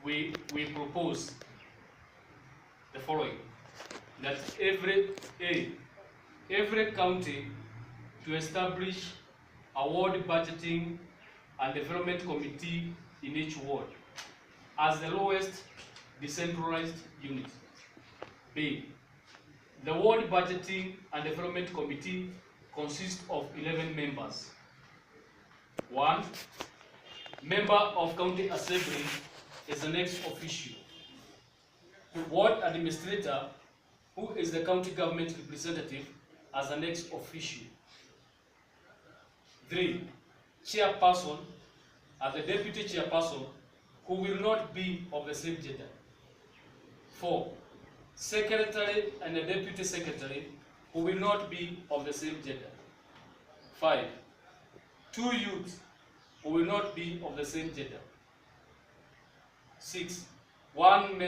we propose the following: that every county to establish a ward budgeting and development committee in each ward as the lowest decentralized unit. B. The ward budgeting and development committee consists of 11 members. 1. Member of county assembly is the next official. Ward administrator, who is the county government representative, as the next official. 3. Chairperson as the deputy chairperson, who will not be of the same gender. 4. Secretary and the deputy secretary, who will not be of the same gender. 5. 2 youths who will not be of the same gender. 6. One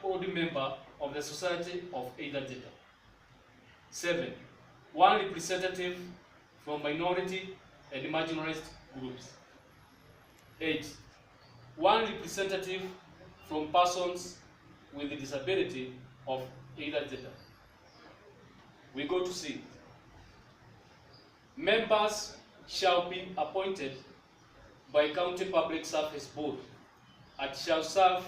old member of the society of either gender. 7. 1 representative from minority and marginalized groups. 8. 1 representative from persons with a disability of either gender. We go to C. Members shall be appointed by County Public Service Board and shall serve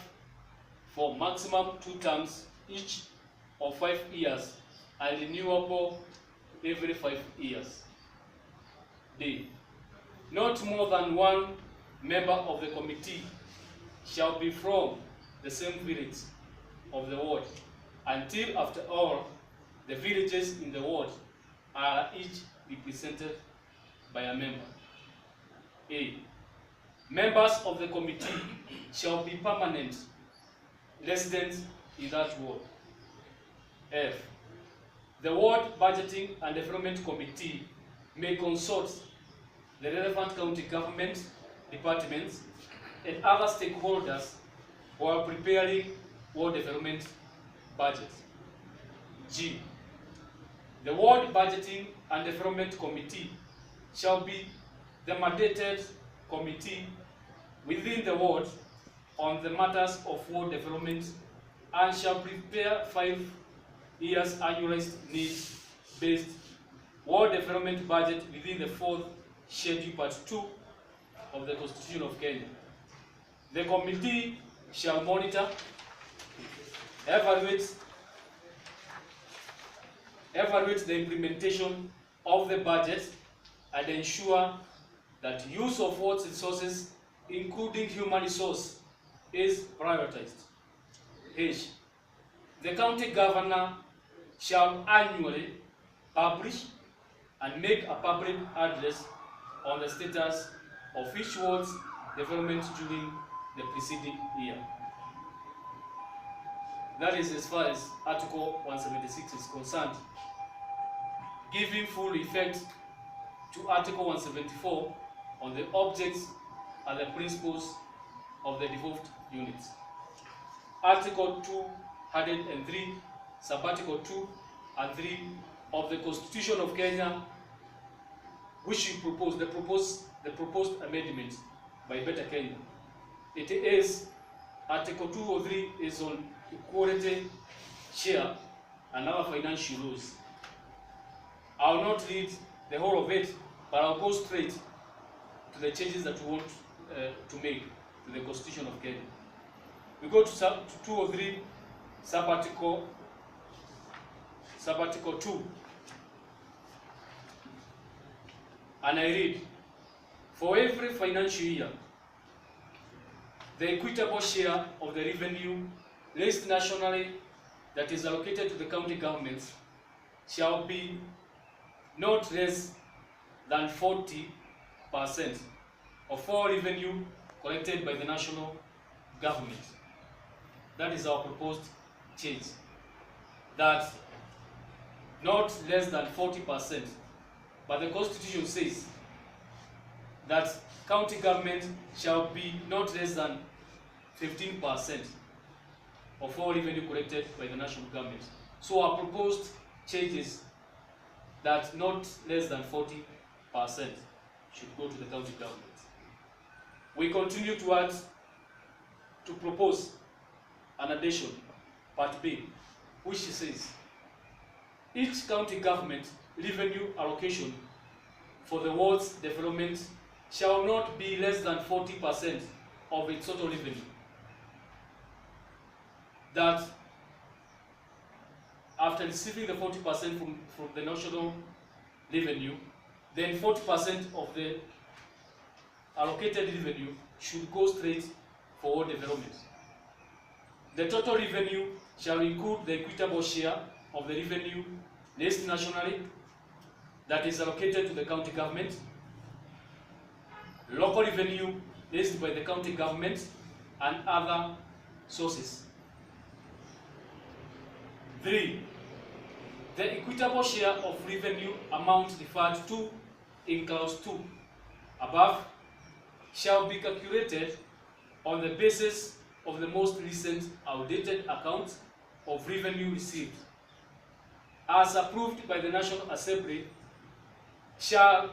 for maximum 2 terms each of 5 years and renewable every 5 years. D. Not more than 1 member of the committee shall be from the same village of the ward until after all the villages in the ward are each represented by a member. A. Members of the committee shall be permanent residents in that ward. F. The ward budgeting and development committee may consult the relevant county government departments and other stakeholders who are preparing ward development budgets. G. The ward budgeting and development committee shall be the mandated committee within the ward on the matters of ward development and shall prepare 5 years annualized needs-based ward development budget within the 4th schedule part 2 of the Constitution of Kenya. The committee shall monitor, evaluate the implementation of the budget and ensure that use of ward resources, including human resource, is prioritized. H. The county governor shall annually publish and make a public address on the status of each ward's development during the preceding year. That is as far as Article 176 is concerned, giving full effect to Article 174 on the objects and the principles of the devolved units. Article 203, Sub-Article 2 and 3 of the Constitution of Kenya, which we propose, the proposed amendment by Better Kenya. It is Article 203 is on equality, share, and other financial laws. I will not read the whole of it, but I'll go straight to the changes that we want to make to the Constitution of Kenya. We go to 203, Sub-Article 2, and I read, for every financial year, the equitable share of the revenue raised nationally that is allocated to the county governments shall be not less than 40% of all revenue collected by the national government. That is our proposed change. That not less than 40%, but the Constitution says that county government shall be not less than 15% of all revenue collected by the national government. So our proposed change is that not less than 40% should go to the county government. We continue to add to propose an addition, Part B, which says, each county government revenue allocation for the ward's development shall not be less than 40% of its total revenue. That after receiving the 40% from the national revenue, then 40% of the allocated revenue should go straight for ward development. The total revenue shall include the equitable share of the revenue raised nationally that is allocated to the county government, local revenue raised by the county government, and other sources. 3. The equitable share of revenue amount referred to in clause 2 above shall be calculated on the basis of the most recent outdated account of revenue received, as approved by the National Assembly, shall,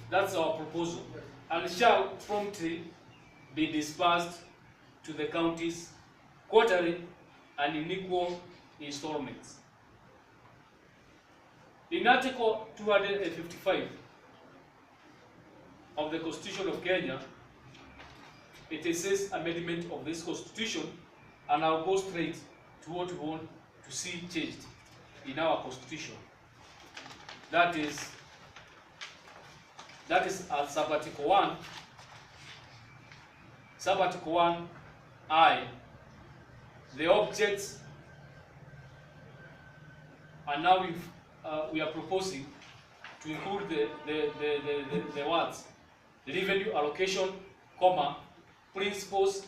that's our proposal, and shall promptly be disbursed to the counties quarterly and in equal installments. In Article 255 of the Constitution of Kenya, it says amendment of this Constitution, and I'll go straight to what we want to see changed in our Constitution. That is Sub-Article 1, Sub-Article 1I, the objects, and now we are proposing to include the words, the revenue allocation, comma, principles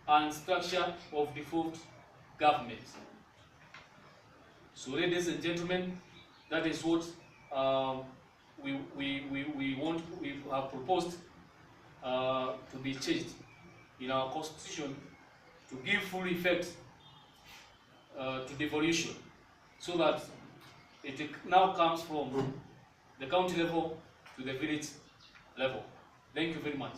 and structure of devolved government. So, ladies and gentlemen, that is what we have proposed to be changed in our Constitution to give full effect to devolution, so that it now comes from the county level to the village level. Thank you very much.